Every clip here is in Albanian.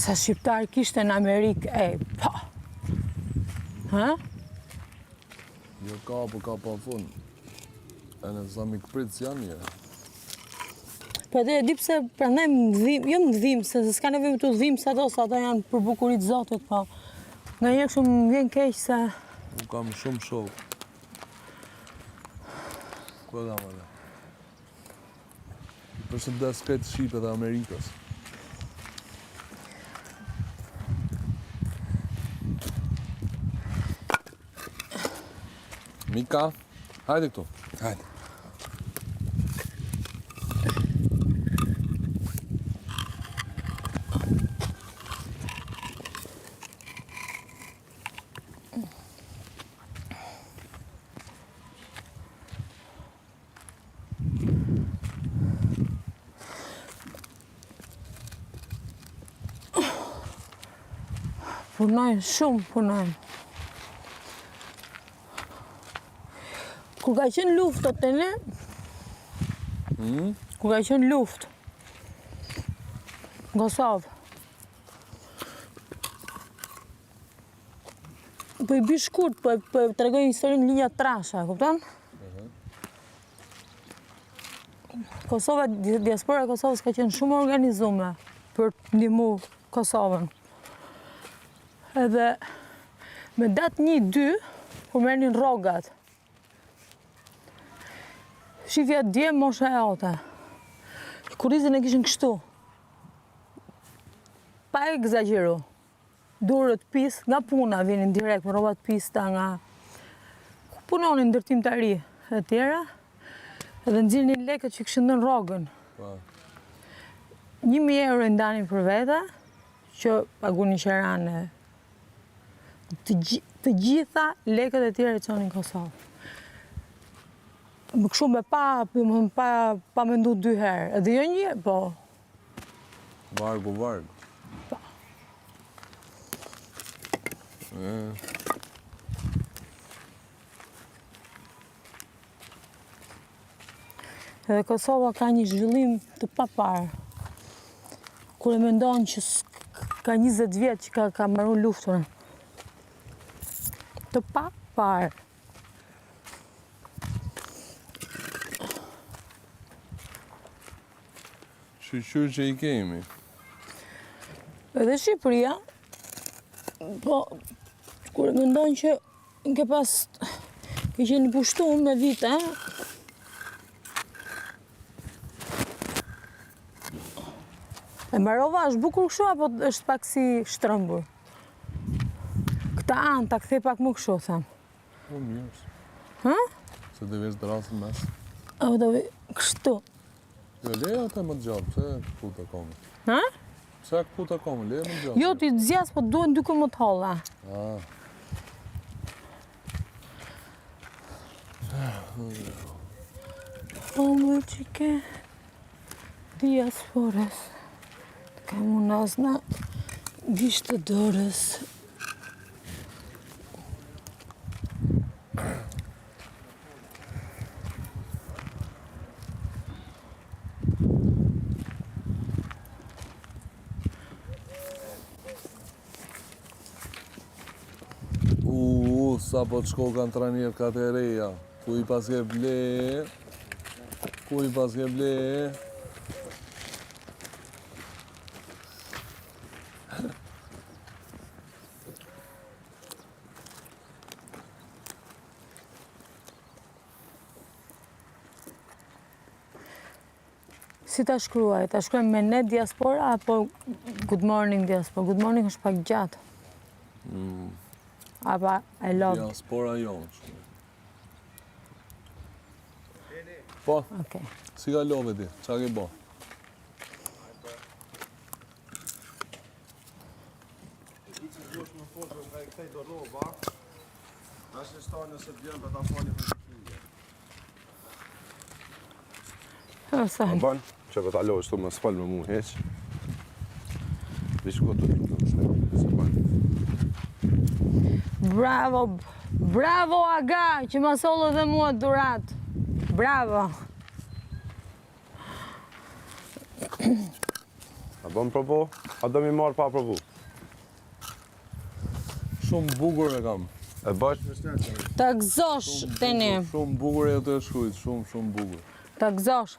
Sa shqiptar kishte në Amerikë, pa. Ha? Jo ka, po ka pa fund. E në sa mi këpritës janë njëre. Po dhe e di pse prandaj jo më dhim, se s'ka nevojë të dhim sa ato janë për bukuritë Zotit, po. Nga një kështu më vjen keq se... Unë kam shumë shokë. Ko kam ale? Përshëndes këtë Shqipe dhe Amerikës. Mika, hajde këtu. Hajde. Punojnë, shumë punojnë. Kur ka qenë luftë të ne, kur ka qenë luftë, në Kosovë, po i bi shkurt, po të regoj historinë linja trasha, kupton? Kosova, diaspora e Kosovës ka qenë shumë organizume për të ndihmu Kosovën. Edhe me datë 1-2, kur merrnin rrogat, shifja dje mosha e ote. Kurizën e kishin kështu. Pa egzagjeru. Durët pis, nga puna vinin direkt me rrobat pista nga... Ku punonin ndërtimtari e tjera, edhe nxirrnin lekët që kishin dhënë rrogën. 1.000 euro i ndanin për vete, që pagunin qerane. Të gjitha lekët e tjera i çonin Kosovë. Më kështu me pa mendu 2 herë. Edhe jo një, po. Vargu. Po. Edhe Kosova ka një zhvillim të paparë. Kur e mendon që ka 20 vjet që ka marrë luftën. Të paparë. Shqyr që i kemi. Edhe Shqipëria, po, kur e mendon që ke pas, ke qenë pushtuar me vite, e mbarova, është bukur kështu apo është pak si shtrëmbur? Këta anë, ta kthej pak më kështu, them. Po mirë. Ha? Se dhe vesh drasën mes. Apo do kështu. Jo, leja të më të gjatë, pse këtu të komë? Ha? Pse këtu të komë, leja më të gjatë? Jo, ti zjas, po duhen dy më të holla. Po më që ke diasporës, të kam unë asna gishtë të dorës. Sa po të shko kanë trajnerë ka të reja. Ku i pas ke ble? Ku i pas ke ble? Si ta shkruaj? Ta shkruaj me net diaspora apo good morning diaspora? Good morning është pak gjatë. Apo I love. Diaspora jonë. Po, Okej. si ka love ti? Qa ke bo? Ban, që për t'allohë shtu më s'fal me mu heq. Vishko të të se ban. Bravo, bravo Aga, që ma sollë dhe mua durat. Bravo. A bëm provo? A do mi marr pa provu? Shumë bukur e kam. E bësh? Ta gëzosh tani. Shumë bukur e të shkruajt, shumë bukur. Ta gëzosh.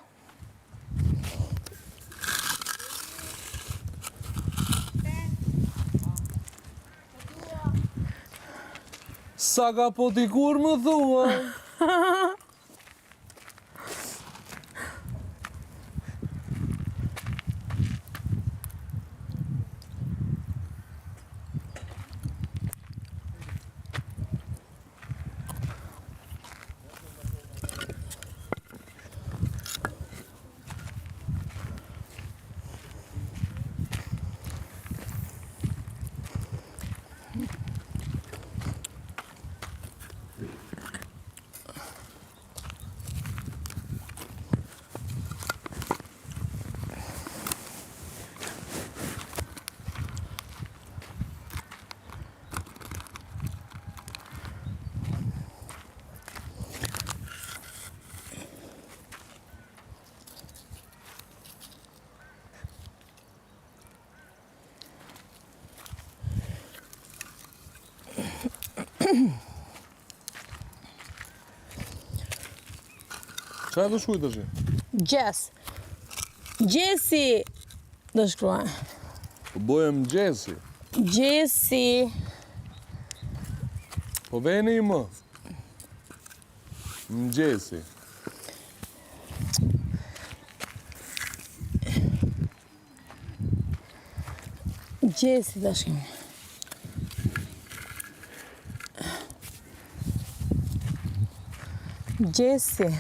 Sa ka po t'i kur më thua? Qa do shkruaj tash? Gjes. Gjesi. Do shkruaj. Po bëhem Gjesi. Gjesi. Po veni më. Gjesi. Gjesi ta shkruaj. Gjesi.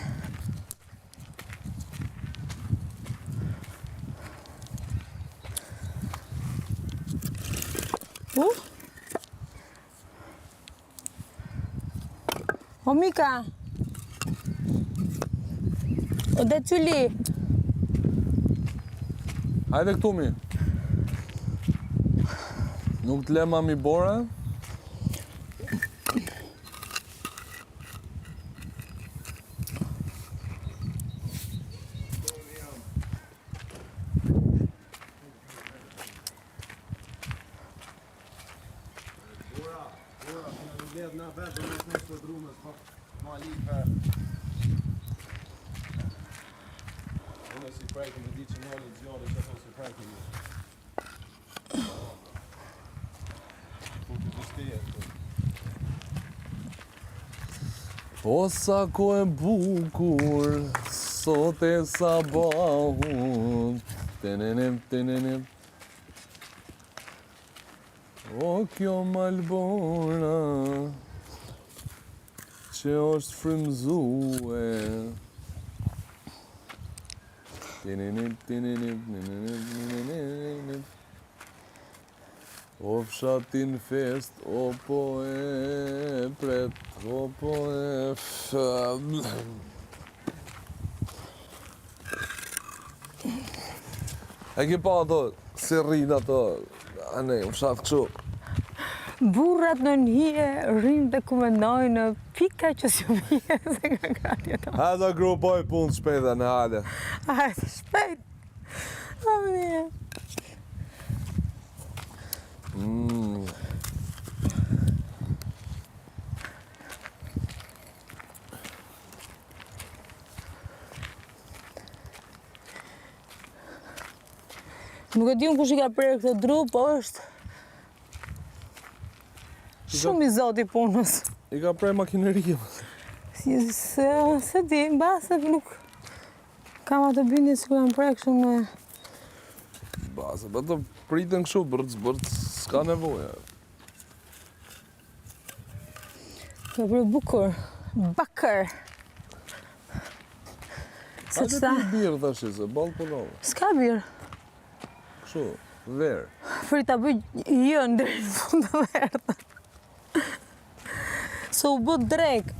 O Mika. O dhe Cyli. Hajde këtu mi. Nuk t'le mami Bora? O sa ko e bukur, sot e sabahut, tenenem. O kjo Malbora, që është frymzue. Tenenem. O fshatin fest, o po e pret, o po e E ki pa ato, si rrinë ato, ane, u fshat kështu. Burrat në njëje rrinë dhe kumendojnë pika që s'ju vije se nga gati ato. Ha do grupoj punë shpejt dhe në hale. Hajde, shpejt. O, mje. Nuk e di unë kush i ka prerë këtë dru, po është shumë i zoti punës. I ka prej makineria. Se di, mbase nuk kam atë bindje se ku jam prerë kështu me... Base, për të pritën kështu, bërc, s'ka nevoja. Ka bërë bukur, bakër. Se Hajde qëta, ti birë tash, se ballë për nove. s'ka birë. Kështu, verë. Fri ta bëj jën deri në fund të verë. Se u bë drek.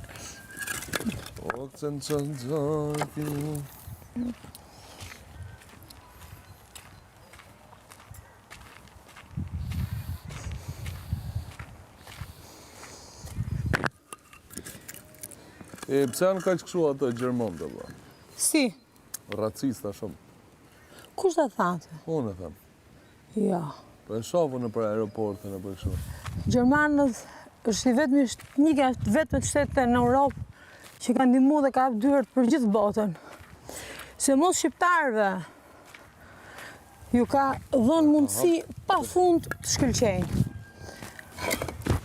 O këtën qëndjaki. E, pse janë kaq kështu ato gjermon të bërë? Si? Racista shumë. Kush ta tha atë? Unë e them. Ja. Po e shofu në për aeroportën e për kështu. Gjermanët është një vetëm shtete në Europë që ka ndihmu dhe ka hap dyert për gjithë botën. Se mos shqiptarëve ju ka dhënë mundësi pa fund të shkëlqejnë.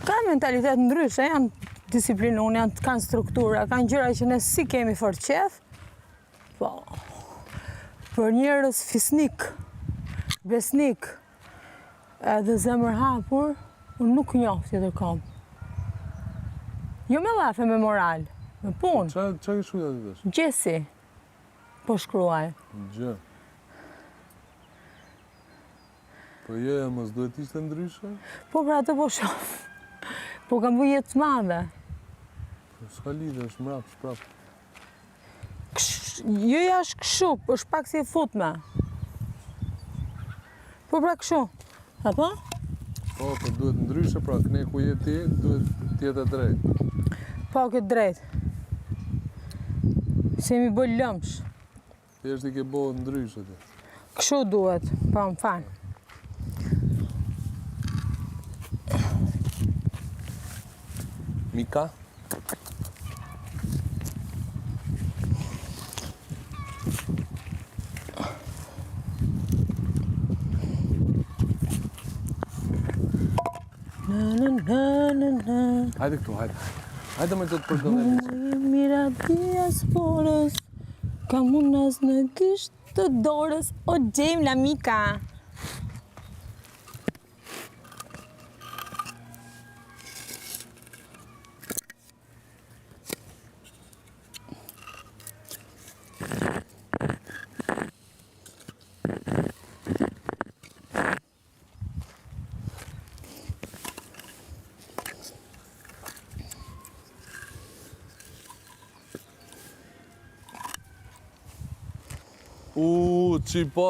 Ka mentalitet ndryshe, janë disiplinun, kanë struktura, kanë gjëra që ne si kemi fort qef, po, për njerëz fisnik, besnik, edhe zemër hapur, unë nuk njoh tjetër kam. Jo me lafe, me moral, me punë. Qa ke shkruaj aty tash? Gjesi, po shkruaj. Gjë. Po jeja mos duhet ishte ndryshe? Po pra atë po shoh. Po kam bërë jetë të madhe. Po s'ka lidhje, është mrap, shprap. Jo jashtë kështu, është pak si e futme. Po pra kështu. Apo? Po duhet ndryshe, pra këne ku je ti, duhet tjetë e drejt. Po këtë drejt. Se mi bëj lëmsh. Ti është i ke bo ndryshe ti. Kështu duhet, po më falë. Mika? Hajde këtu, hajde. Hajde me të të përdojnë. Mira diasporës, kam unas në kishtë të dorës, o gjejmë la Mika. Qipo.